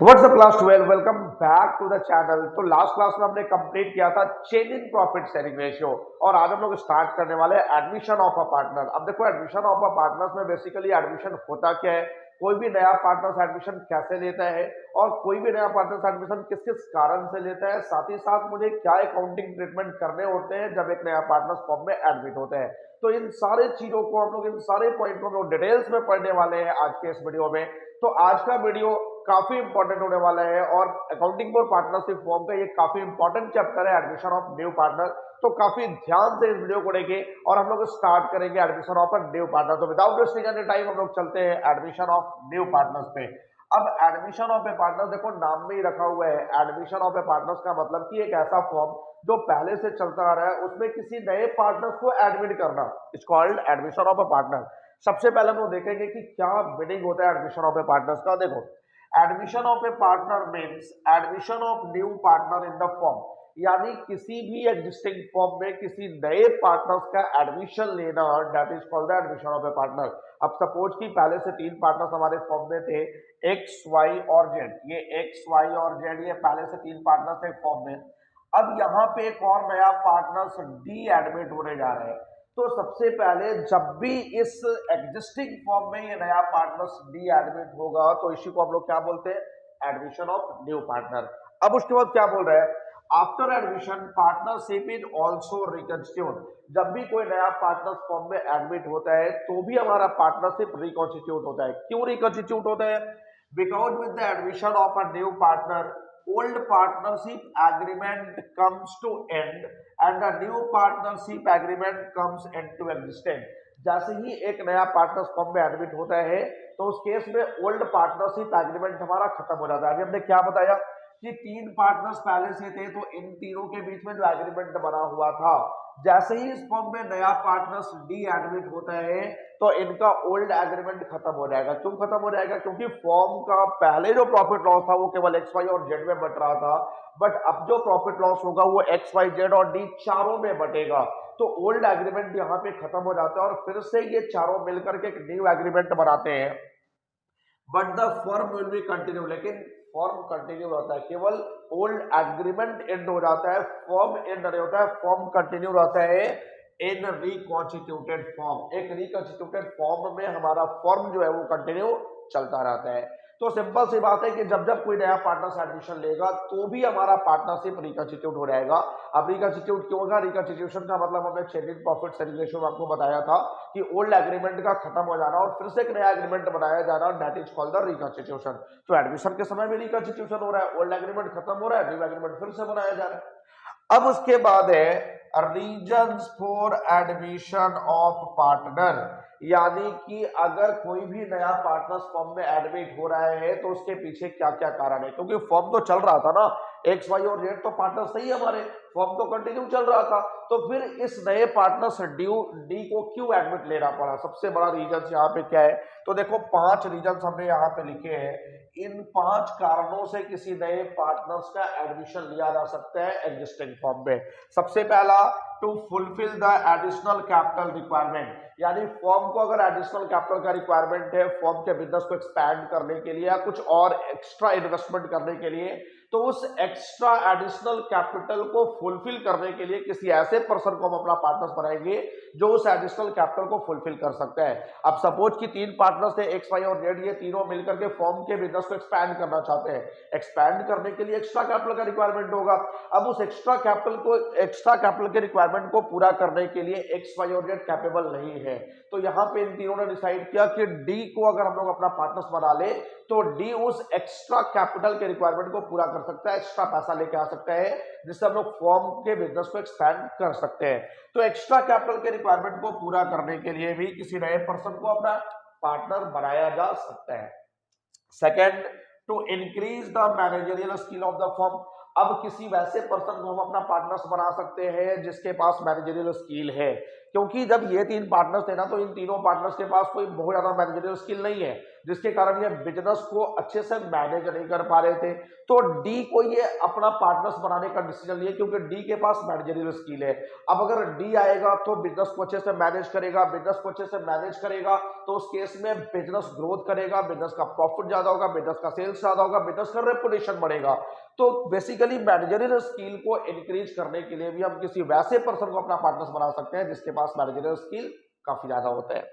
WhatsApp class 12 welcome back to the channel. तो last class में हमने कंप्लीट किया था change in profit sharing ratio और आज हम लोग स्टार्ट करने वाले हैं एडमिशन ऑफ अ पार्टनर। अब देखो एडमिशन ऑफ अ पार्टनर्स में बेसिकली एडमिशन होता क्या है, कोई भी नया पार्टनर्स एडमिशन कैसे लेता है और कोई भी नया पार्टनर्स एडमिशन किस किस कारण से लेता है, साथ ही साथ मुझे क्या अकाउंटिंग ट्रीटमेंट करने होते हैं जब एक नया पार्टनर्स फॉर्म में एडमिट होते हैं। तो इन सारे चीजों को हम लोग, इन सारे पॉइंट को हम लोग डिटेल्स में पढ़ने वाले हैं आज के इस वीडियो में। तो आज का वीडियो काफी इंपॉर्टेंट होने वाला है और अकाउंटिंग फॉर पार्टनरशिप फॉर्म का ये काफी इंपॉर्टेंट चैप्टर है एडमिशन ऑफ न्यू पार्टनर। तो काफी ध्यान से इस वीडियो को देखें और हम लोग स्टार्ट करेंगे admission of a new partner. तो विदाउट वेस्टिंग एनी टाइम हम लोग चलते हैं एडमिशन ऑफ न्यू पार्टनर्स पे। अब एडमिशन ऑफ ए पार्टनर देखो नाम में ही रखा हुआ है, एडमिशन ऑफ ए पार्टनर्स का मतलब कि एक ऐसा फॉर्म जो पहले से चलता आ रहा है उसमें किसी नए पार्टनर्स को एडमिट करना, it's called admission of A partner. सबसे पहले हम लोग देखेंगे कि क्या मीनिंग होता है एडमिशन ऑफ ए पार्टनर्स का। देखो admission of A partner means admission of new partner in the form, यानी किसी भी एग्जिस्टिंग फॉर्म में किसी नए पार्टनर्स का एडमिशन लेना, that is called the admission of A partner. अब सपोज कि पहले से 3 पार्टनर्स हमारे फॉर्म में थे, एक्स वाई और जेड। ये एक्स वाई और जेड ये पहले से 3 पार्टनर्स थे फॉर्म में। अब यहाँ पे एक और नया पार्टनर्स डी एडमिट होने जा रहे हैं। तो सबसे पहले जब भी इस एग्जिस्टिंग फॉर्म में ये नया पार्टनर्स डी एडमिट होगा तो इसी को हम लोग क्या बोलते हैं, एडमिशन ऑफ न्यू पार्टनर। अब उसके बाद क्या बोल रहे हैं, after admission partnership is also reconstitute. जब भी कोई नया पार्टनर फॉर्म में एडमिट होता है तो भी हमारा पार्टनरशिप रिकॉन्स्टिट्यूट होता है। क्यों रिकॉन्स्टिट्यूट होता है? Because with the admission of a new partner old partnership agreement comes to end and a new partnership agreement comes into existence। जैसे ही एक नया पार्टनर्स फॉर्म में एडमिट होता है तो उस केस में ओल्ड पार्टनरशिप एग्रीमेंट हमारा खत्म हो जाता है। अभी हमने क्या बताया कि 3 पार्टनर्स पहले से थे तो इन तीनों के बीच में जो एग्रीमेंट बना हुआ था, जैसे ही इस फॉर्म में नया पार्टनर्स डी एडमिट होता है तो इनका ओल्ड एग्रीमेंट खत्म हो जाएगा। क्यों खत्म हो जाएगा? क्योंकि फॉर्म का पहले जो प्रॉफिट लॉस था वो केवल एक्स वाई और जेड में बट रहा था, बट अब जो प्रॉफिट लॉस होगा वो एक्स वाई जेड और डी चारों में बटेगा। तो ओल्ड एग्रीमेंट यहाँ पे खत्म हो जाता है और फिर से ये चारों मिलकर के एक न्यू एग्रीमेंट बनाते हैं, but the firm will be continue. लेकिन फॉर्म कंटिन्यू रहता है, केवल ओल्ड एग्रीमेंट एंड हो जाता है, फॉर्म एंड नहीं होता है, फॉर्म कंटिन्यू रहता है इन रिकॉन्स्टिट्यूटेड फॉर्म। एक रिकॉन्स्टिट्यूटेड फॉर्म में हमारा फॉर्म जो है वो कंटिन्यू चलता रहता है। तो सिंपल सी बात है कि जब जब कोई नया पार्टनर्स एडमिशन लेगा तो भी हमारा पार्टनरशिप रिकॉन्स्टिट्यूट हो जाएगा। अब रिकॉन्स्टिट्यूट क्यों होगा? रिकॉन्स्टिट्यूशन का मतलब हमने change in profit sharing ratio में आपको बताया था कि ओल्ड एग्रीमेंट का खत्म हो जाना और फिर से एक नया एग्रीमेंट बनाया जाना, that is called the reconstitution. तो एडमिशन के समय भी रिकॉन्स्टिट्यूशन हो रहा है, ओल्ड एग्रीमेंट खत्म हो रहा है, न्यू एग्रीमेंट फिर से बनाया जा रहा है। अब उसके बाद है reasons for admission of partner, यानी कि अगर कोई भी नया पार्टनर्स फॉर्म में एडमिट हो रहा है तो उसके पीछे क्या क्या कारण है। क्योंकि फॉर्म तो चल रहा था ना, एक्स वाई और जेड तो पार्टनर सही है हमारे, फॉर्म तो कंटिन्यू चल रहा था, तो फिर इस नए पार्टनर्स डी को क्यों एडमिट लेना पड़ा? सबसे बड़ा रीजन यहाँ पे क्या है? तो देखो 5 रीजन हमने यहाँ पे लिखे हैं। इन 5 कारणों से किसी नए पार्टनर्स का एडमिशन लिया जा सकता है एग्जिस्टिंग फॉर्म में। सबसे पहला, to fulfil the additional capital requirement, यानी फॉर्म को अगर एडिशनल कैपिटल का रिक्वायरमेंट है फॉर्म के बिजनेस को एक्सपैंड करने के लिए या कुछ और एक्स्ट्रा इन्वेस्टमेंट करने के लिए, तो उस एक्स्ट्रा एडिशनल कैपिटल को फुलफिल करने के लिए किसी ऐसे पर्सन को हम अपना पार्टनर्स बनाएंगे जो उस एडिशनल कैपिटल को फुलफिल कर सकता है। अब सपोज कि 3 पार्टनर्स थे, एक्स वाई और जेड, ये तीनों मिलकर के फॉर्म के बिजनेस को एक्सपैंड करना चाहते हैं। एक्सपैंड करने के लिए एक्स्ट्रा कैपिटल का रिक्वायरमेंट होगा। अब उस एक्स्ट्रा कैपिटल के रिक्वायरमेंट को पूरा करने के लिए एक्स वाई और जेड कैपेबल नहीं है। तो यहाँ पे इन तीनों ने डिसाइड किया कि डी को अगर हम लोग अपना पार्टनर्स बना ले तो डी उस एक्स्ट्रा कैपिटल के रिक्वायरमेंट को पूरा कर सकता है, एक्स्ट्रा पैसा लेके आ सकता है जिससे हम लोग फॉर्म के बिजनेस को एक्सपैंड कर सकते हैं। तो एक्स्ट्रा कैपिटल के रिक्वायरमेंट को पूरा करने के लिए भी किसी नए पर्सन को अपना पार्टनर बनाया जा सकता है। Second, to increase the managerial skill of the firm. अब किसी वैसे पर्सन को हम अपना पार्टनर्स बना सकते हैं जिसके पास मैनेजरियल स्किल है, क्योंकि जब ये तीन पार्टनर्स थे ना, तो इन तीनों पार्टनर्स के पास कोई बहुत ज्यादा मैनेजरियल स्किल नहीं है, जिसके कारण ये बिजनेस को अच्छे से मैनेज नहीं कर पा रहे थे। तो डी को ये अपना पार्टनर्स बनाने का डिसीजन लिया, क्योंकि डी के पास मैनेजरियल स्किल है। अब अगर डी आएगा तो बिजनेस को अच्छे से मैनेज करेगा, बिजनेस को अच्छे से मैनेज करेगा तो उस केस में बिजनेस ग्रोथ करेगा, बिजनेस का प्रॉफिट ज्यादा होगा, बिजनेस का सेल्स ज्यादा होगा, बिजनेस का रेपुटेशन बढ़ेगा। तो बेसिकली मैनेजरियल स्किल को इंक्रीज करने के लिए भी हम किसी वैसे पर्सन को अपना पार्टनर्स बना सकते हैं जिसके पास मैनेजरियल स्किल काफी ज्यादा होता है।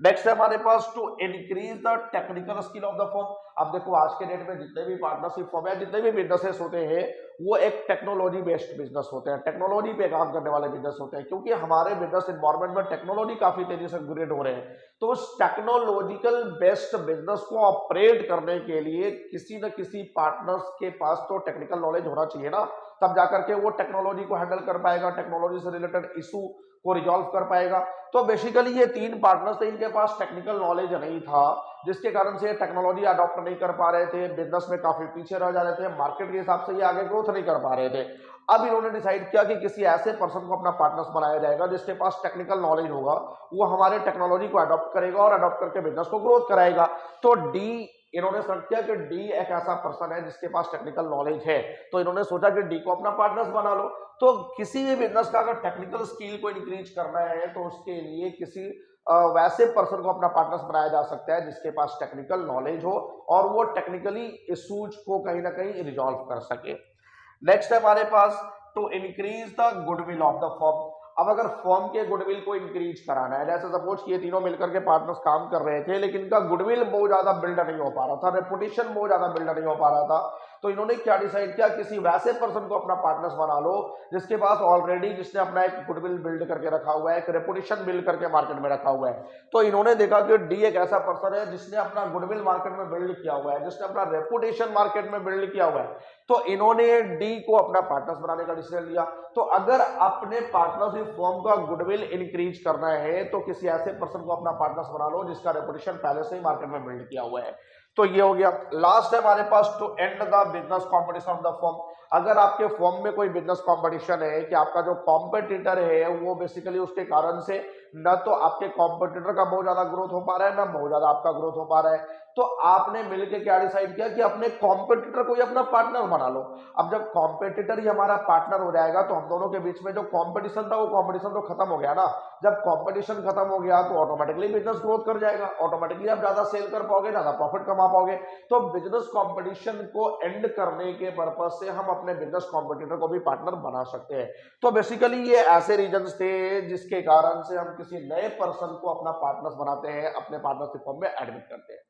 नेक्स्ट है हमारे पास to increase the technical skill of the firm. अब देखो आज के डेट में जितने भी पार्टनरशिप फर्म है, जितने भी बिजनेसेस होते हैं, वो एक टेक्नोलॉजी बेस्ड बिजनेस होते हैं, टेक्नोलॉजी पे काम करने वाले बिजनेस होते हैं, क्योंकि हमारे बिजनेस इन्वायरमेंट में टेक्नोलॉजी काफी तेजी से अपग्रेड हो रहे हैं। तो उस टेक्नोलॉजिकल बेस्ड बिजनेस को ऑपरेट करने के लिए किसी न किसी पार्टनर्स के पास तो टेक्निकल नॉलेज होना चाहिए ना, तब जाकर के वो टेक्नोलॉजी को हैंडल कर पाएगा, टेक्नोलॉजी से रिलेटेड इशू को रिजॉल्व कर पाएगा। तो बेसिकली ये तीन पार्टनर्स थे, इनके पास टेक्निकल नॉलेज नहीं था, जिसके कारण से टेक्नोलॉजी अडॉप्ट नहीं कर पा रहे थे, बिजनेस में काफी पीछे रह जा रहे थे, मार्केट के हिसाब से ये आगे ग्रोथ नहीं कर पा रहे थे। अब इन्होंने डिसाइड किया कि किसी ऐसे पर्सन को अपना पार्टनर्स बनाया जाएगा जिसके पास टेक्निकल नॉलेज होगा, वो हमारे टेक्नोलॉजी को अडॉप्ट करेगा और अडॉप्ट करके बिजनेस को ग्रोथ कराएगा। तो डी इन्होंने सेलेक्ट किया कि डी एक ऐसा पर्सन है जिसके पास टेक्निकल नॉलेज है, तो इन्होंने सोचा कि डी को अपना पार्टनर्स बना लो। तो किसी भी बिजनेस का अगर टेक्निकल स्किल को इंक्रीज करना है तो उसके लिए किसी वैसे पर्सन को अपना पार्टनर्स बनाया जा सकता है जिसके पास टेक्निकल नॉलेज हो और वो टेक्निकली इशूज को कहीं ना कहीं रिजॉल्व कर सके। नेक्स्ट है हमारे पास to increase the goodwill of the firm. अब अगर फर्म के गुडविल को इंक्रीज कराना है, जैसे सपोज ये तीनों मिलकर के पार्टनर्स काम कर रहे थे, लेकिन इनका गुडविल बहुत ज्यादा बिल्ड नहीं हो पा रहा था, रेपुटेशन बहुत ज्यादा बिल्ड नहीं हो पा रहा था, तो इन्होंने क्या डिसाइड किया, किसी वैसे पर्सन को अपना पार्टनर्स बना लो जिसके पास ऑलरेडी, जिसने अपना एक गुडविल बिल्ड करके रखा हुआ है, एक रेपुटेशन बिल्ड करके मार्केट में रखा हुआ है। तो इन्होंने देखा कि डी एक ऐसा पर्सन है जिसने अपना गुडविल मार्केट में बिल्ड किया हुआ है, जिसने अपना रेपुटेशन मार्केट में बिल्ड किया हुआ है, तो इन्होंने डी को अपना पार्टनर्स बनाने का डिसीजन लिया। तो अगर अपने पार्टनरशिप फर्म का गुडविल इंक्रीज करना है तो किसी ऐसे पर्सन को अपना पार्टनर्स बना लो जिसका रेपुटेशन पहले से ही मार्केट में बिल्ड किया हुआ है। तो ये हो गया। लास्ट है हमारे पास to end the business competition of the firm. अगर आपके फर्म में कोई बिजनेस कॉम्पिटिशन है कि आपका जो कॉम्पिटिटर है वो बेसिकली उसके कारण से न तो आपके कॉम्पिटिटर का बहुत ज्यादा ग्रोथ हो पा रहा है, ना बहुत ज्यादा आपका ग्रोथ हो पा रहा है, तो आपने मिलकर क्या डिसाइड किया कि अपने कॉम्पिटिटर को ही अपना पार्टनर बना लो। अब जब कॉम्पिटिटर ही हमारा पार्टनर हो जाएगा तो हम दोनों के बीच में जो कॉम्पिटिशन था वो कॉम्पिटिशन तो खत्म हो गया ना। जब कॉम्पिटिशन खत्म हो गया तो ऑटोमेटिकली बिजनेस ग्रोथ कर जाएगा, ऑटोमेटिकली आप ज्यादा सेल कर पाओगे, ज्यादा प्रॉफिट कमा पाओगे। तो बिजनेस कॉम्पिटिशन को एंड करने के पर्पज से हम अपने बिजनेस कॉम्पिटिटर को भी पार्टनर बना सकते हैं। तो बेसिकली ये ऐसे रीजंस थे जिसके कारण से हम किसी नए पर्सन को अपना पार्टनर्स बनाते हैं, अपने पार्टनरशिप फर्म में एडमिट करते हैं।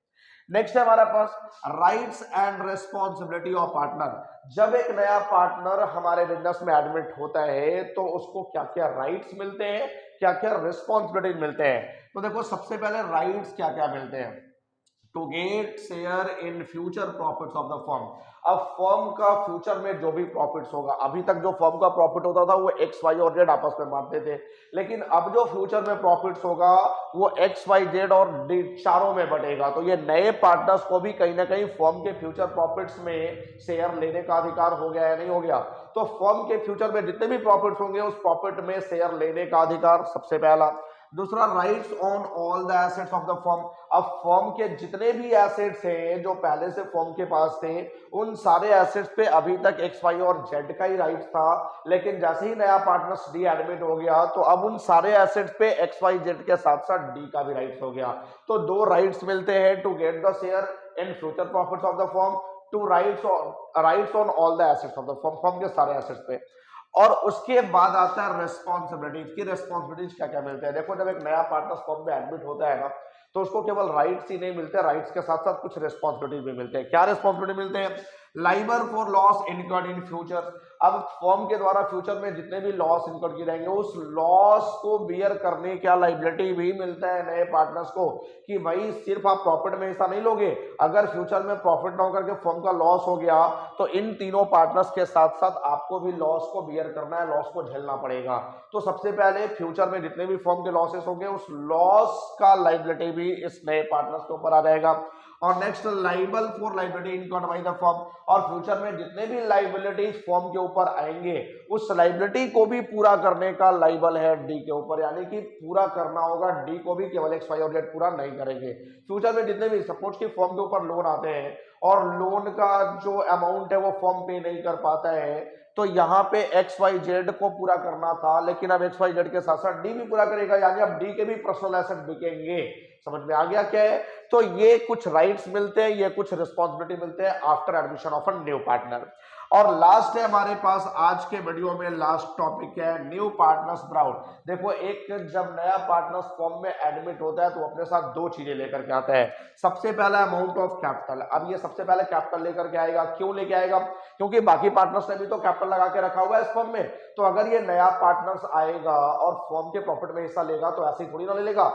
नेक्स्ट है हमारे पास rights and responsibility of partner. जब एक नया पार्टनर हमारे बिजनेस में एडमिट होता है तो उसको क्या क्या राइट्स मिलते हैं, क्या क्या रिस्पॉन्सिबिलिटी मिलते हैं। तो देखो सबसे पहले राइट्स क्या क्या मिलते हैं, to get share in future profits of the firm. अब फर्म का फ्यूचर में जो भी प्रॉफिट्स होगा, अभी तक जो फर्म का प्रॉफिट होता था वो एक्स वाई और जेड आपस में बांटते थे, लेकिन अब जो फ्यूचर में प्रॉफिट्स होगा वो एक्स वाई जेड और डी चारों में बटेगा। तो ये नए पार्टनर्स को भी कहीं ना कहीं फर्म के फ्यूचर प्रॉफिट्स में शेयर लेने का अधिकार हो गया या नहीं हो गया। तो फर्म के फ्यूचर में जितने भी प्रॉफिट्स होंगे उस प्रॉफिट में शेयर लेने का अधिकार सबसे पहला। दूसरा rights on all the assets of the firm. अब फर्म के जितने भी एसेट्स हैं जो पहले से फर्म के पास थे उन सारे एसेट्स पे अभी तक एक्स वाई और जेड का ही राइट था, लेकिन जैसे ही नया पार्टनर्स डी एडमिट हो गया तो अब उन सारे एसेट्स पे एक्स वाई जेड के साथ साथ डी का भी राइट्स हो गया। तो दो राइट्स मिलते हैं, to get the share in future profits of the firm, to rights on all the assets of the firm, firm के सारे एसेट्स पे। और उसके बाद आता है रेस्पॉन्सिबिलिटीज की। रेस्पॉन्सिबिलिटीज क्या क्या मिलते हैं, देखो जब एक नया पार्टनर फर्म में एडमिट होता है ना तो उसको केवल राइट्स ही नहीं मिलते, राइट्स के साथ साथ कुछ रेस्पॉन्सिबिलिटीज भी मिलते हैं। क्या रेस्पॉन्सिबिलिटी मिलते हैं, Liber for loss incurred in future. अब फर्म के द्वारा फ्यूचर में जितने भी लॉस इनकर्ड किए जाएंगे उस लॉस को बियर करने का लाइबिलिटी भी मिलता है नए पार्टनर्स को, कि भाई सिर्फ आप प्रॉफिट में हिस्सा नहीं लोगे, अगर फ्यूचर में प्रॉफिट ना होकर के फर्म का लॉस हो गया तो इन तीनों पार्टनर्स के साथ साथ आपको भी लॉस को बियर करना है, लॉस को झेलना पड़ेगा। तो सबसे पहले फ्यूचर में जितने भी फर्म के लॉसेस होंगे उस लॉस का लाइबिलिटी भी इस नए पार्टनर्स के ऊपर आ जाएगा। और next liable for liability incurred by the firm, और फ्यूचर में जितने भी लाइबिलिटीज फर्म के ऊपर आएंगे उस लाइबिलिटी को भी पूरा करने का लाइबल है डी के ऊपर, यानी कि पूरा करना होगा डी को भी, केवल एक्स वाई और जेड पूरा नहीं करेंगे। फ्यूचर में जितने भी सपोज की फर्म के ऊपर लोन आते हैं और लोन का जो अमाउंट है वो फर्म पे नहीं कर पाता है, तो यहाँ पे एक्स वाई जेड को पूरा करना था, लेकिन अब एक्स वाई जेड के साथ साथ डी भी पूरा करेगा, यानी अब डी के भी पर्सनल एसेट बिकेंगे। समझ में आ गया क्या है? तो ये कुछ राइट्स मिलते हैं, ये कुछ रिस्पॉन्सिबिलिटी मिलते हैं after admission of a new partner. और लास्ट है हमारे पास आज के वीडियो में लास्ट टॉपिक है न्यू पार्टनर्स ब्राउट। देखो एक जब नया पार्टनर्स फॉर्म में एडमिट होता है तो अपने साथ दो चीजें लेकर के आता है। सबसे पहला अमाउंट ऑफ कैपिटल। अब ये सबसे पहले कैपिटल लेकर के आएगा, क्यों लेके आएगा? क्योंकि बाकी पार्टनर्स ने भी तो कैपिटल लगा के रखा हुआ है इस फॉर्म में, तो अगर ये नया पार्टनर्स आएगा और फॉर्म के प्रॉफिट में हिस्सा लेगा तो ऐसे ही थोड़ी ना ले लेगा,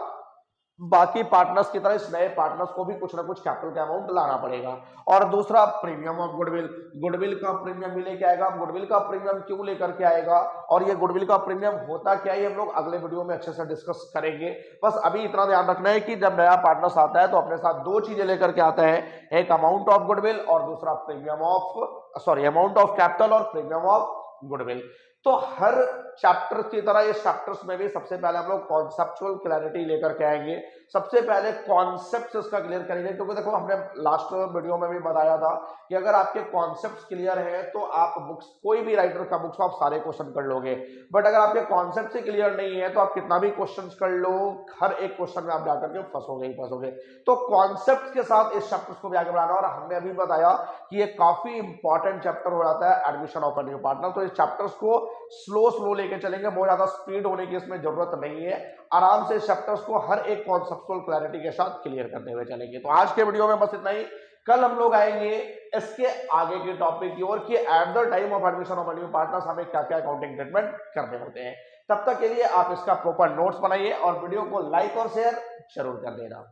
बाकी पार्टनर्स की तरह इस नए पार्टनर्स को भी कुछ ना कुछ कैपिटल का अमाउंट लाना पड़ेगा। और दूसरा प्रीमियम ऑफ गुडविल, गुडविल का प्रीमियम भी लेके आएगा। गुडविल का प्रीमियम क्यों लेकर के आएगा और ये गुडविल का प्रीमियम होता क्या है, हम लोग अगले वीडियो में अच्छे से डिस्कस करेंगे। बस अभी इतना ध्यान रखना है कि जब नया पार्टनर्स आता है तो अपने साथ दो चीजें लेकर के आता है, एक अमाउंट ऑफ गुडविल और दूसरा premium of amount of capital और प्रीमियम ऑफ गुडविल। तो हर चैप्टर की तरह इस चैप्टर्स में भी सबसे पहले हम लोग कॉन्सेप्चुअल क्लैरिटी लेकर के आएंगे। सबसे पहले कॉन्सेप्ट्स इसका क्लियर करेंगे, क्योंकि देखो हमने लास्ट वीडियो में भी बताया था कि अगर आपके कॉन्सेप्ट्स क्लियर हैं तो आप बुक्स, कोई भी राइटर का बुक्स आप सारे क्वेश्चन कर लोगे, बट अगर आपके कॉन्सेप्ट ही क्लियर नहीं है तो आप कितना भी क्वेश्चन कर लो, हर एक क्वेश्चन में आप जाकर के फंसोगे ही फंसोगे। तो कॉन्सेप्ट के साथ इस चैप्टर्स को भी आगे बढ़ाना, और हमने अभी बताया कि ये काफी इंपॉर्टेंट चैप्टर हो जाता है admission of a new partner. तो इस चैप्टर्स को स्लो लेके चलेंगे, बहुत ज्यादा स्पीड होने की इसमें जरूरत नहीं है, आराम से चैप्टर्स को हर एक कॉन्सेप्चुअल क्लैरिटी के साथ क्लियर करते हुए चलेंगे। तो आज के वीडियो में बस इतना ही। कल हम लोग आएंगे इसके आगे के टॉपिक की ओर कि at the time of admission of new partners हमें क्या क्या अकाउंटिंग ट्रीटमेंट करने होते हैं। तब तक के लिए आप इसका प्रॉपर नोट्स बनाइए और वीडियो को लाइक और शेयर जरूर कर देना।